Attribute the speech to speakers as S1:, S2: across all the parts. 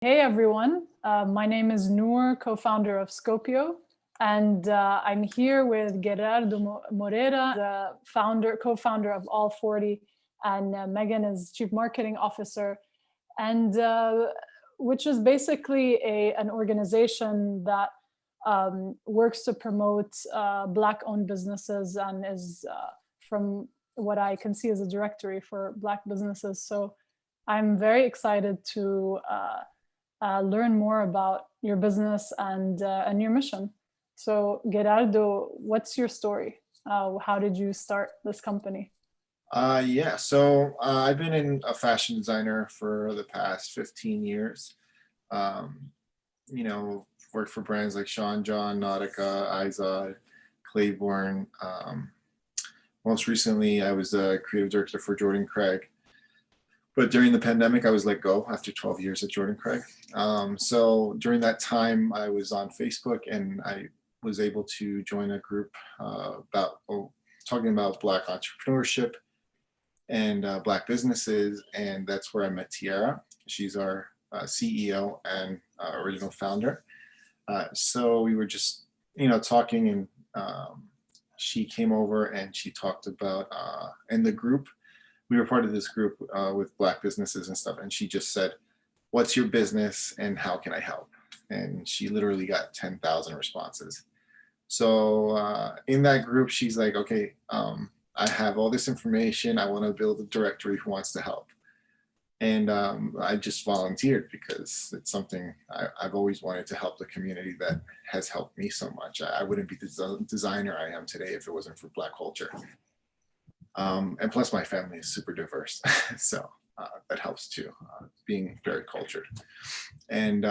S1: Hey everyone, my name is Nour, co-founder of Scopio, and I'm here with Gerardo Morera, the co-founder of All 40, and Megan is Chief Marketing Officer, and which is basically an organization that works to promote Black-owned businesses and is, from what I can see, is a directory for Black businesses. So I'm very excited to learn more about your business and your mission. So Gerardo, what's your story? How did you start this company?
S2: I've been a fashion designer for the past 15 years. Um, Worked for brands like Sean John, Nautica, Izod, Claiborne. Most recently, I was a creative director for Jordan Craig. But during the pandemic, I was let go after 12 years at Jordan Craig. So during that time, I was on Facebook and I was able to join a group talking about Black entrepreneurship and Black businesses. And that's where I met Tiara. She's our CEO and original founder. So we were just, talking, and she came over and she talked about, in the group, we were part of this group with Black businesses and stuff. And she just said, "What's your business and how can I help?" And she literally got 10,000 responses. So in that group, she's like, "Okay, I have all this information. I want to build a directory who wants to help." And I just volunteered because it's something I've always wanted to help the community that has helped me so much. I wouldn't be the designer I am today if it wasn't for Black culture. And plus my family is super diverse. So that helps too, being very cultured. And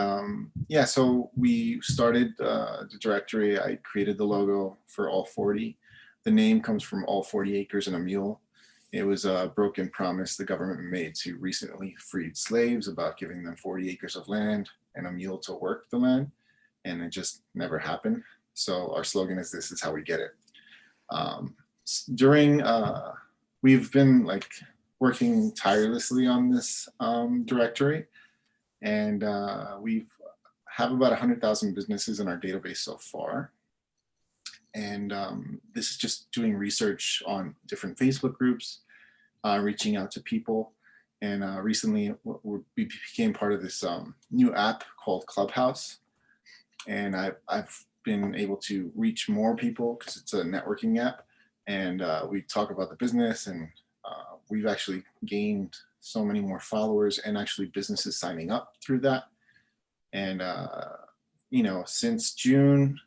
S2: so we started the directory. I created the logo for All 40. The name comes from all 40 acres and a mule. It was a broken promise the government made to recently freed slaves about giving them 40 acres of land and a mule to work the land. And it just never happened. So our slogan is, "This is how we get it." We've been working tirelessly on this directory, and we have about 100,000 businesses in our database so far. And this is just doing research on different Facebook groups, reaching out to people. And recently we became part of this new app called Clubhouse. And I've been able to reach more people because it's a networking app. And we talk about the business, and we've actually gained so many more followers and actually businesses signing up through that. And, since June,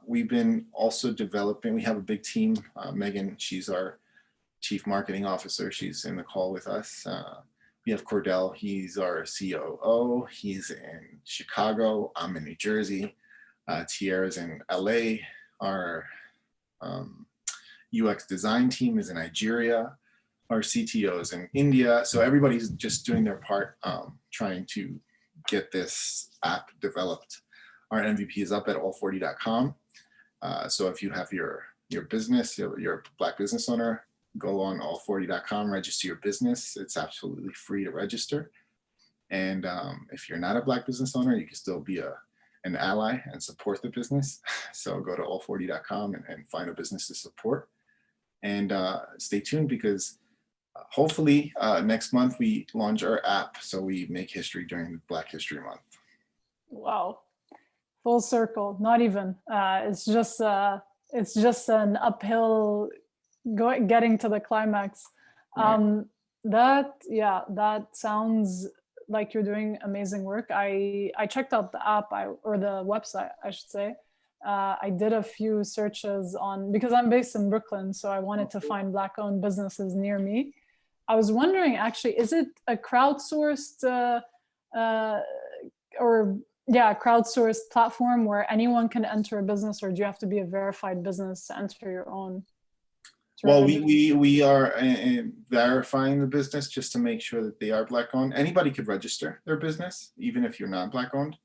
S2: we've been also developing, we have a big team. Megan, she's our Chief Marketing Officer. She's in the call with us. We have Cordell, he's our COO. He's in Chicago. I'm in New Jersey. Tiara's in LA. Our UX design team is in Nigeria. Our CTO is in India. So everybody's just doing their part, trying to get this app developed. Our MVP is up at all40.com. So if you have your business, you're a Black business owner, go on all40.com, register your business. It's absolutely free to register. And if you're not a Black business owner, you can still be an ally and support the business. So go to all40.com and find a business to support. And stay tuned, because hopefully next month we launch our app, so we make history during Black History Month.
S1: Wow, full circle. Not even. It's just an uphill getting to the climax. Right. That sounds like you're doing amazing work. I checked out the app, or the website, I should say. I did a few searches because I'm based in Brooklyn, so I wanted to find Black-owned businesses near me. I was wondering, actually, is it a crowdsourced crowdsourced platform where anyone can enter a business, or do you have to be a verified business to enter your own?
S2: Well, we are verifying the business just to make sure that they are Black-owned. Anybody could register their business, even if you're not Black-owned.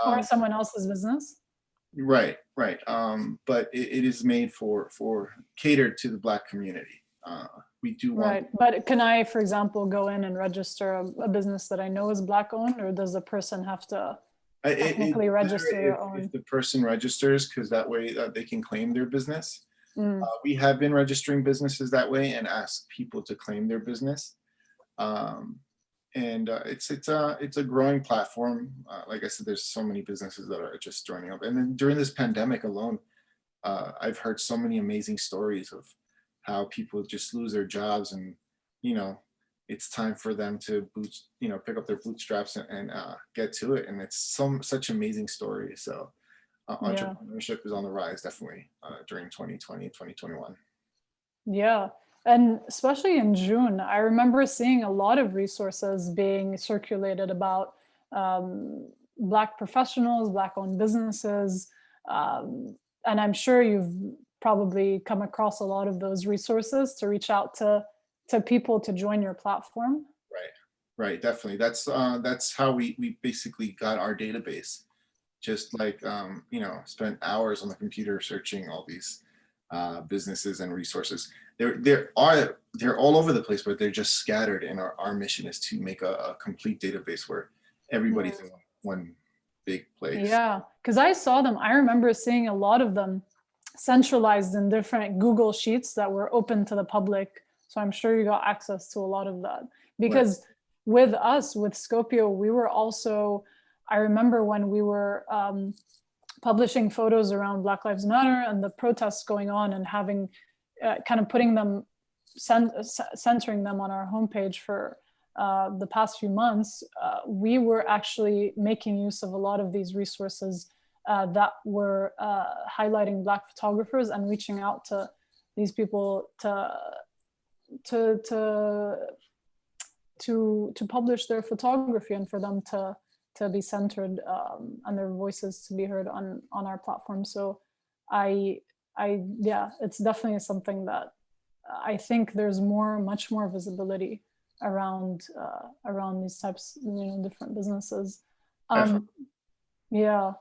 S1: Or someone else's business.
S2: Right. But it is made for catered to the Black community. we do want.
S1: Right. But can I, for example, go in and register a business that I know is Black owned, or does the person have to technically register their own?
S2: If the person registers, because that way they can claim their business.
S1: Mm.
S2: We have been registering businesses that way and ask people to claim their business. And it's a growing platform. Like I said, there's so many businesses that are just joining up. And then during this pandemic alone, I've heard so many amazing stories of how people just lose their jobs, and it's time for them to pick up their bootstraps and get to it. And it's such amazing stories. So entrepreneurship is on the rise, definitely, during 2020, 2021.
S1: Yeah. And especially in June, I remember seeing a lot of resources being circulated about Black professionals, Black owned businesses. And I'm sure you've probably come across a lot of those resources to reach out to people to join your platform.
S2: Right, definitely. That's how we basically got our database. Just like spent hours on the computer searching all these businesses and resources. They're all over the place, but they're just scattered. And our mission is to make a complete database where everybody's in one big place.
S1: Yeah, because I saw them. I remember seeing a lot of them centralized in different Google Sheets that were open to the public. So I'm sure you got access to a lot of that. Because with us, with Scopio, we were also, I remember when we were publishing photos around Black Lives Matter and the protests going on, and having kind of putting them, centering them on our homepage for the past few months, we were actually making use of a lot of these resources that were highlighting Black photographers and reaching out to these people to publish their photography, and for them to be centered and their voices to be heard on our platform. So it's definitely something that I think there's much more visibility around these types, different businesses. Yeah,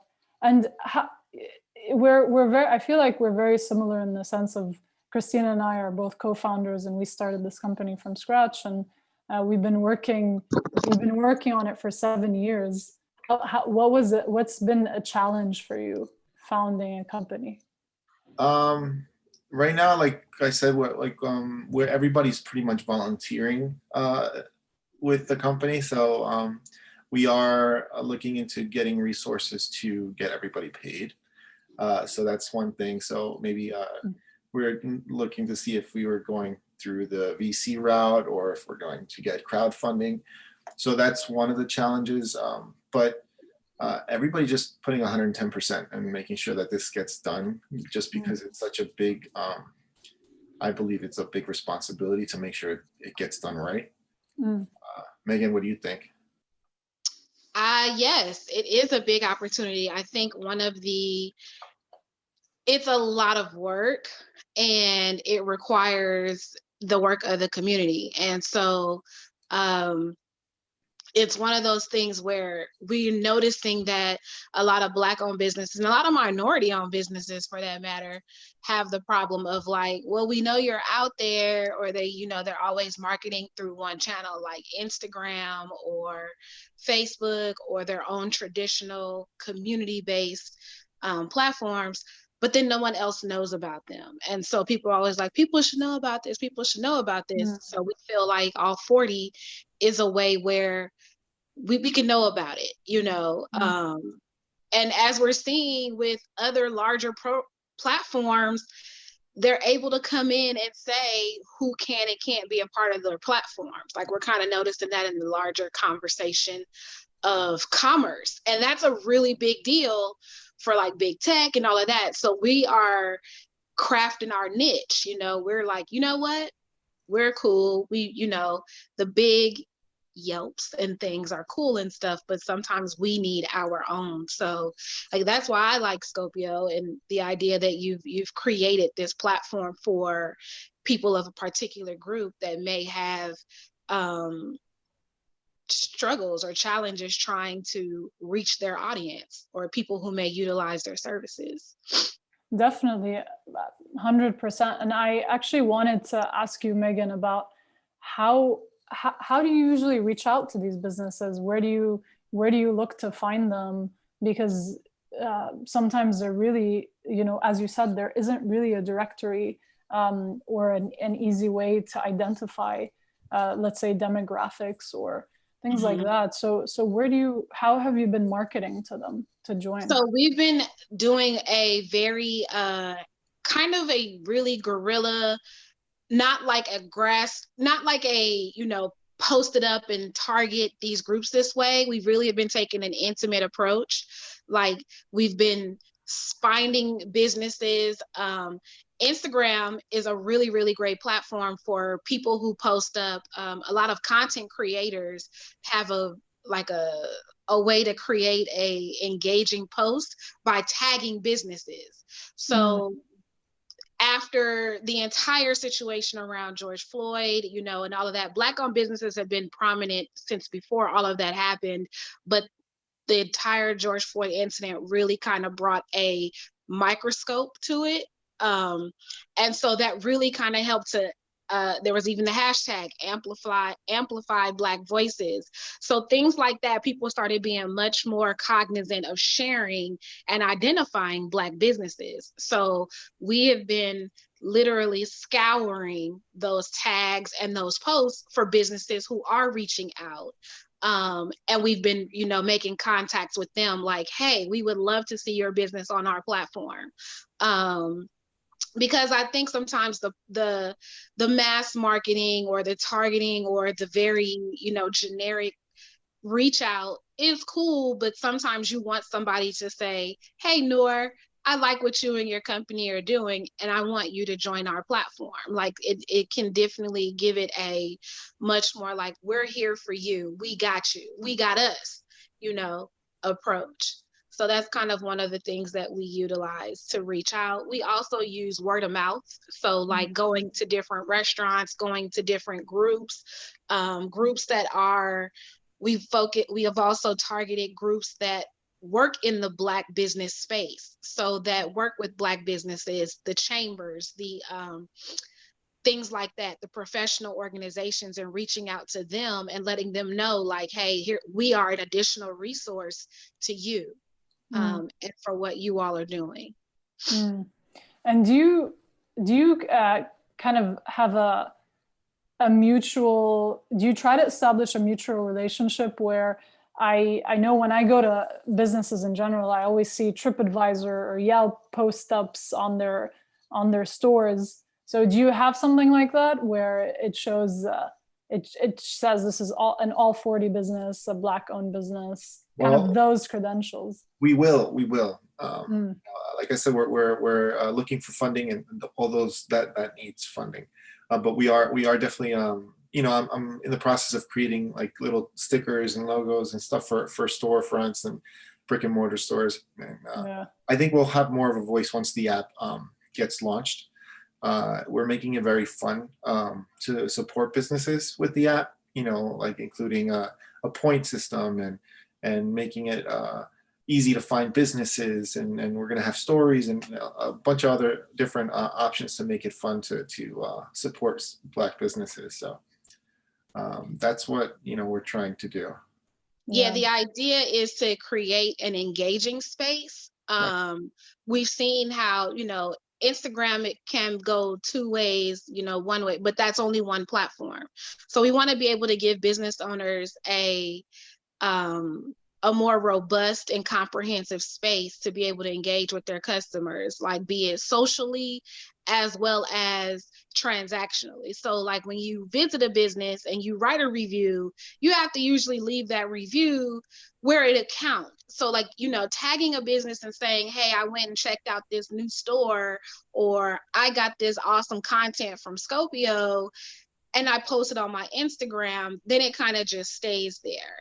S1: and I feel like we're very similar in the sense of Christina and I are both co-founders, and we started this company from scratch, and we've been working on it for 7 years. What was it? What's been a challenge for you founding a company?
S2: Right now, like I said, where everybody's pretty much volunteering with the company. So we are looking into getting resources to get everybody paid. So that's one thing. So maybe we're looking to see if we were going through the VC route or if we're going to get crowdfunding. So that's one of the challenges. But everybody just putting 110% and making sure that this gets done, just because it's such a big, I believe it's a big responsibility to make sure it gets done right. Megan, what do you think?
S3: Yes, it is a big opportunity. I think it's a lot of work, and it requires the work of the community. And so it's one of those things where we're noticing that a lot of Black owned businesses, and a lot of minority owned businesses for that matter, have the problem of like, well, we know you're out there, or they're always marketing through one channel like Instagram or Facebook or their own traditional community-based platforms, but then no one else knows about them. And so people are always like, people should know about this, people should know about this. So we feel like All 40 is a way where we can know about it, and as we're seeing with other larger platforms, they're able to come in and say who can and can't be a part of their platforms. Like, we're kind of noticing that in the larger conversation of commerce, and that's a really big deal for like big tech and all of that. So we are crafting our niche. We're like, you know what, we're cool. The big Yelps and things are cool and stuff, but sometimes we need our own. So like, that's why I like Scopio, and the idea that you've created this platform for people of a particular group that may have struggles or challenges trying to reach their audience, or people who may utilize their services.
S1: Definitely, 100%. And I actually wanted to ask you, Megan, about how do you usually reach out to these businesses? Where do you look to find them? Because sometimes they're really, as you said, there isn't really a directory or an easy way to identify, let's say, demographics or things like that. So how have you been marketing to them to join?
S3: So we've been doing a very kind of a really guerrilla, not like a post it up and target these groups this way. We really have been taking an intimate approach. Like we've been finding businesses. Instagram is a really, really great platform for people who post up. A lot of content creators have a way to create a engaging post by tagging businesses. So after the entire situation around George Floyd, and all of that, Black-owned businesses have been prominent since before all of that happened, but the entire George Floyd incident really kind of brought a microscope to it. And so that really kind of helped to there was even the hashtag amplify Black voices. So things like that, people started being much more cognizant of sharing and identifying Black businesses. So we have been literally scouring those tags and those posts for businesses who are reaching out. And we've been, making contacts with them like, hey, we would love to see your business on our platform. Because I think sometimes the mass marketing or the targeting or the very, generic reach out is cool, but sometimes you want somebody to say, hey, Nour, I like what you and your company are doing, and I want you to join our platform. Like it can definitely give it a much more like, we're here for you. We got you. We got us, approach. So that's kind of one of the things that we utilize to reach out. We also use word of mouth. So like going to different restaurants, going to different groups, groups that are, we have also targeted groups that work in the Black business space. So that work with Black businesses, the chambers, the things like that, the professional organizations, and reaching out to them and letting them know like, hey, here we are an additional resource to you. And for what you all are doing.
S1: And do you kind of have a mutual, do you try to establish a mutual relationship where I know when I go to businesses in general, I always see TripAdvisor or Yelp post-ups on their stores. So do you have something like that where it shows, it says this is an all 40 business, a Black-owned business, kind of those credentials?
S2: We will. Like I said, we're looking for funding and all those that needs funding. But we are definitely, I'm in the process of creating like little stickers and logos and stuff for storefronts and brick and mortar stores. And I think we'll have more of a voice once the app gets launched. We're making it very fun to support businesses with the app, like including a point system and making it easy to find businesses, and we're going to have stories and a bunch of other different options to make it fun to support Black businesses. So that's what we're trying to do.
S3: Yeah, the idea is to create an engaging space. We've seen how Instagram, it can go two ways, one way, but that's only one platform. So we want to be able to give business owners a more robust and comprehensive space to be able to engage with their customers, like be it socially as well as transactionally. So like when you visit a business and you write a review, you have to usually leave that review where it accounts. So like, tagging a business and saying, hey, I went and checked out this new store, or I got this awesome content from Scopio and I posted on my Instagram, then it kind of just stays there.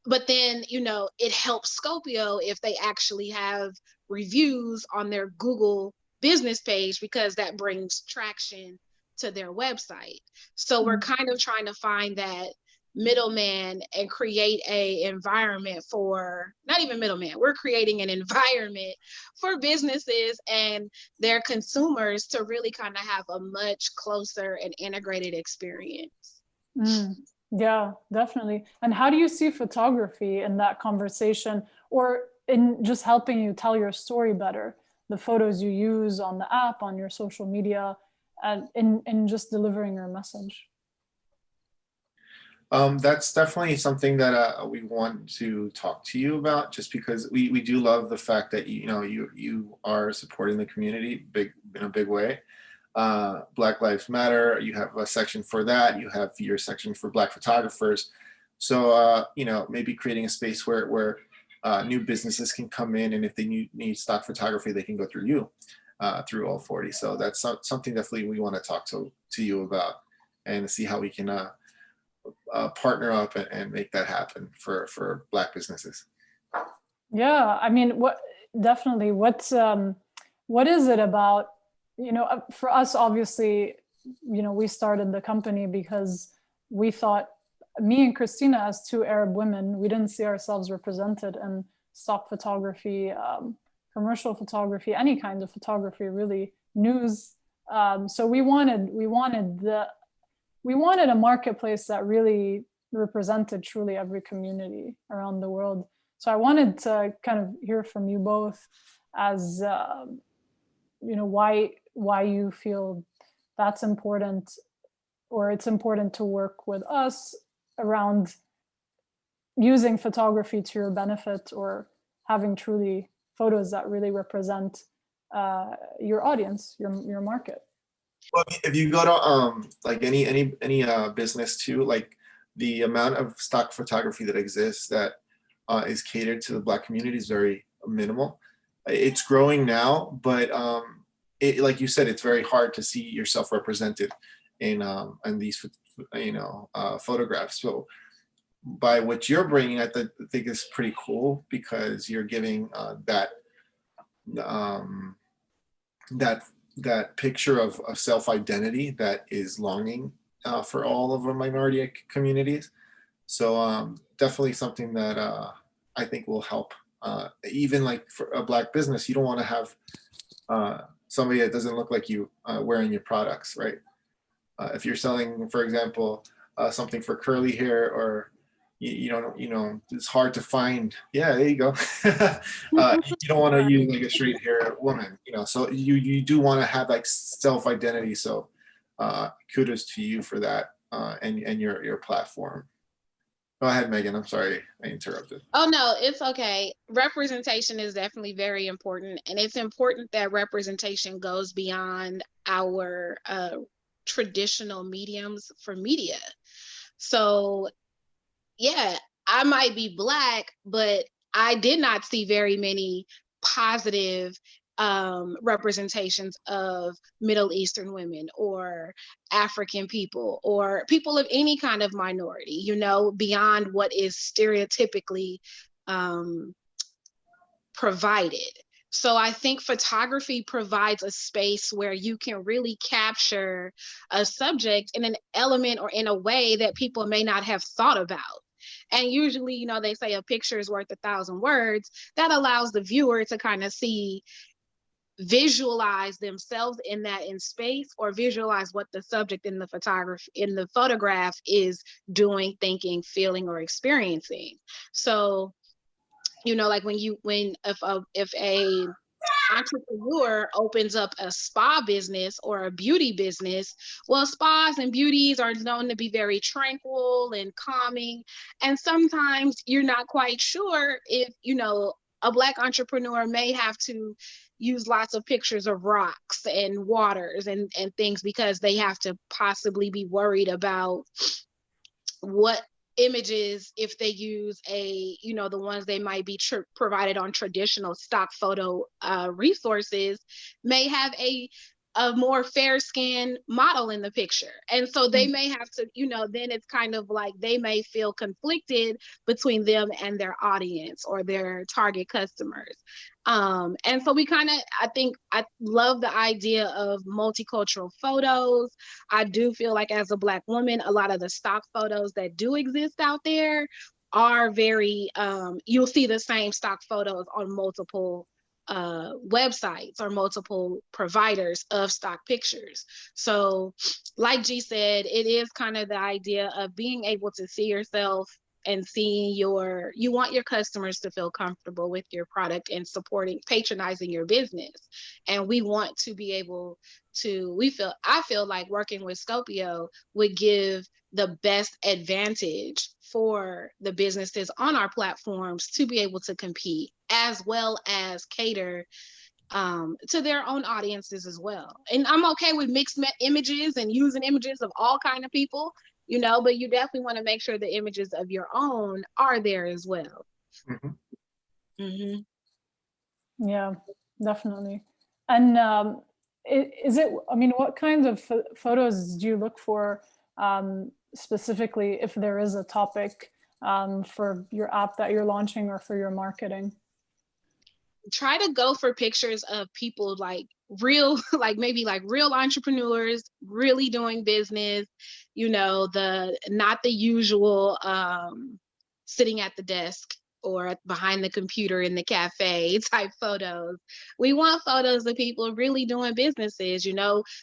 S3: But then, it helps Scopio if they actually have reviews on their Google business page, because that brings traction to their website. So we're kind of trying to find that middleman and create a environment for, not even middleman, we're creating an environment for businesses and their consumers to really kind of have a much closer and integrated experience.
S1: Yeah, definitely. And how do you see photography in that conversation, or in just helping you tell your story better? The photos you use on the app, on your social media, and in just delivering your message.
S2: That's definitely something that we want to talk to you about, just because we do love the fact that you are supporting the community in a big way. Black Lives Matter, you have a section for that. You have your section for Black photographers. So maybe creating a space where new businesses can come in, and if they need stock photography, they can go through you, through All 40. So that's something definitely we want to talk to you about, and see how we can partner up and make that happen for Black businesses.
S1: Yeah, I mean, what is it about, for us, obviously, we started the company because we thought, me and Christina, as two Arab women, we didn't see ourselves represented in stock photography, commercial photography, any kind of photography, really, news. So we wanted a marketplace that really represented truly every community around the world. So I wanted to kind of hear from you both as, why you feel that's important, or it's important to work with us around using photography to your benefit, or having truly photos that really represent your audience, your market.
S2: Well, if you go to like any business too, like the amount of stock photography that exists that is catered to the Black community is very minimal. It's growing now, but like you said, it's very hard to see yourself represented in these photographs. So by what you're bringing, I think is pretty cool, because you're giving that picture of self-identity that is longing for all of our minority communities. So definitely something that I think will help. Even like for a Black business, you don't want to have somebody that doesn't look like you wearing your products, right? If you're selling, for example, something for curly hair, or it's hard to find. Yeah, there you go. You don't want to use like a straight hair woman, so you do want to have like self-identity. So kudos to you for that, and your platform. Go ahead, Megan. I'm sorry I interrupted.
S3: Oh, no, it's okay. Representation is definitely very important. And it's important that representation goes beyond our traditional mediums for media. So, yeah, I might be Black, but I did not see very many positive representations of Middle Eastern women, or African people, or people of any kind of minority, beyond what is stereotypically provided. So I think photography provides a space where you can really capture a subject in an element or in a way that people may not have thought about. And usually, they say a picture is worth 1,000 words. That allows the viewer to kind of visualize themselves in space, or visualize what the subject in the photograph is doing, thinking, feeling, or experiencing. So, like if a entrepreneur opens up a spa business or a beauty business, well, spas and beauties are known to be very tranquil and calming. And sometimes you're not quite sure if, a Black entrepreneur may have to use lots of pictures of rocks and waters and things, because they have to possibly be worried about what images, if they use the ones they might be provided on traditional stock photo resources, may have a a more fair-skinned model in the picture. And so they may have to, then it's kind of like they may feel conflicted between them and their audience or their target customers. And so I love the idea of multicultural photos. I do feel like as a Black woman, a lot of the stock photos that do exist out there are very, you'll see the same stock photos on multiple websites or multiple providers of stock pictures. So like G said, it is kind of the idea of being able to see yourself and seeing you want your customers to feel comfortable with your product and patronizing your business. And we want to be able to, I feel like working with Scopio would give the best advantage for the businesses on our platforms to be able to compete, as well as cater to their own audiences as well. And I'm okay with mixed images and using images of all kind of people, but you definitely want to make sure the images of your own are there as well.
S1: Yeah, definitely. And what kinds of photos do you look for specifically if there is a topic for your app that you're launching or for your marketing?
S3: Try to go for pictures of people like real, maybe real entrepreneurs, really doing business, not the usual sitting at the desk or behind the computer in the cafe type photos. We want photos of people really doing businesses,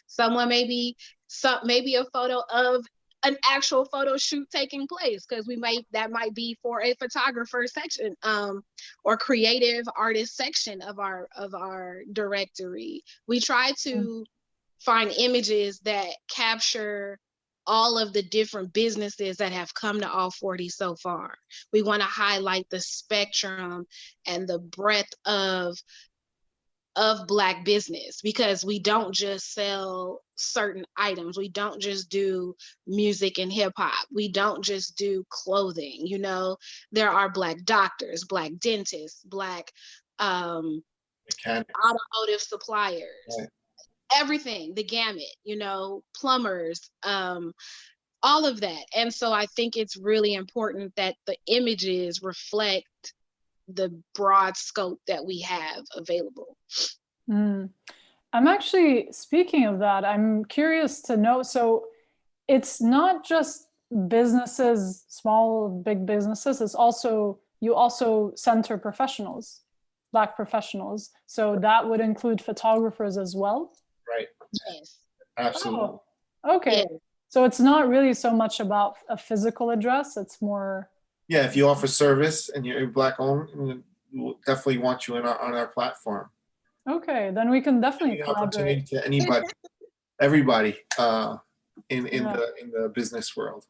S3: someone maybe a photo of an actual photo shoot taking place, because that might be for a photographer section or creative artist section of our directory. We try to find images that capture all of the different businesses that have come to All 40 so far. We want to highlight the spectrum and the breadth of Black business, because we don't just sell certain items. We don't just do music and hip hop. We don't just do clothing. There are Black doctors, Black dentists, Black automotive suppliers, right. Everything, the gamut, plumbers, all of that. And so I think it's really important that the images reflect the broad scope that we have available.
S1: I'm actually, speaking of that, I'm curious to know, so it's not just businesses, small, big businesses, it's also, you also center professionals, Black professionals. So that would include photographers as well?
S2: Right.
S3: Yes.
S2: Absolutely.
S1: Oh, okay.
S3: Yeah.
S1: So it's not really so much about a physical address, it's more...
S2: Yeah, if you offer service and you're Black owned, we'll definitely want you on our platform.
S1: Okay, then we can definitely
S2: opportunity to anybody, everybody in the business world.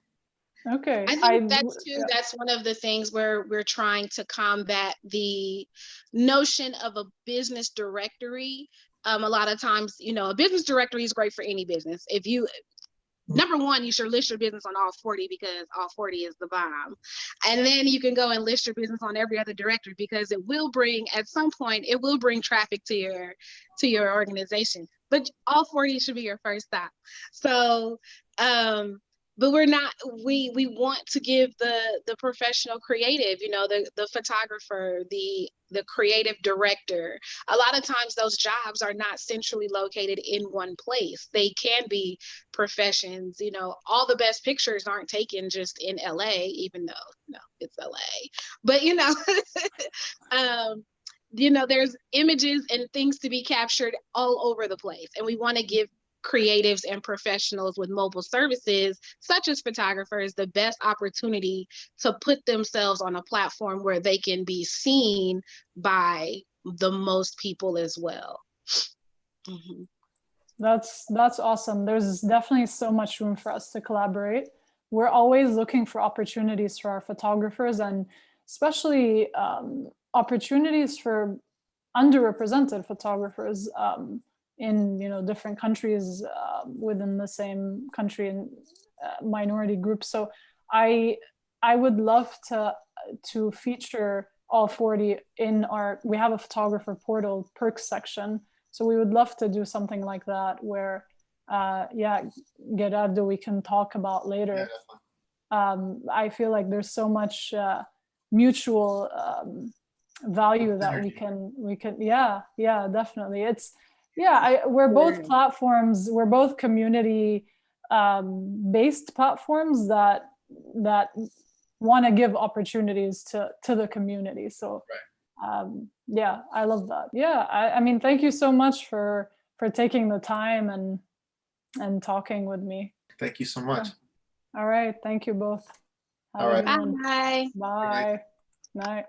S1: Okay,
S3: I think that's one of the things where we're trying to combat the notion of a business directory. A lot of times, a business directory is great for any business. If you number one, you should list your business on All 40 because All 40 is the bomb. And then you can go and list your business on every other directory, because at some point, it will bring traffic to your organization. But All 40 should be your first stop. So, but we want to give the professional creative, the photographer, the creative director. A lot of times those jobs are not centrally located in one place. They can be professions, all the best pictures aren't taken just in LA, even though it's LA, but there's images and things to be captured all over the place. And we want to give creatives and professionals with mobile services, such as photographers, the best opportunity to put themselves on a platform where they can be seen by the most people as well. Mm-hmm.
S1: That's awesome. There's definitely so much room for us to collaborate. We're always looking for opportunities for our photographers, and especially opportunities for underrepresented photographers in different countries within the same country and minority groups. So I would love to feature All 40 in we have a photographer portal perks section. So we would love to do something like that where, yeah, Gerardo, we can talk about later. I feel like there's so much mutual value that we can, yeah, definitely. It's, yeah, we're both platforms, we're both community based platforms that want to give opportunities to the community. So yeah, I love that. Yeah, I mean, thank you so much for taking the time and talking with me.
S2: Thank you so much.
S1: All right, thank you both.
S2: All right.
S3: Bye.
S1: Bye. Night.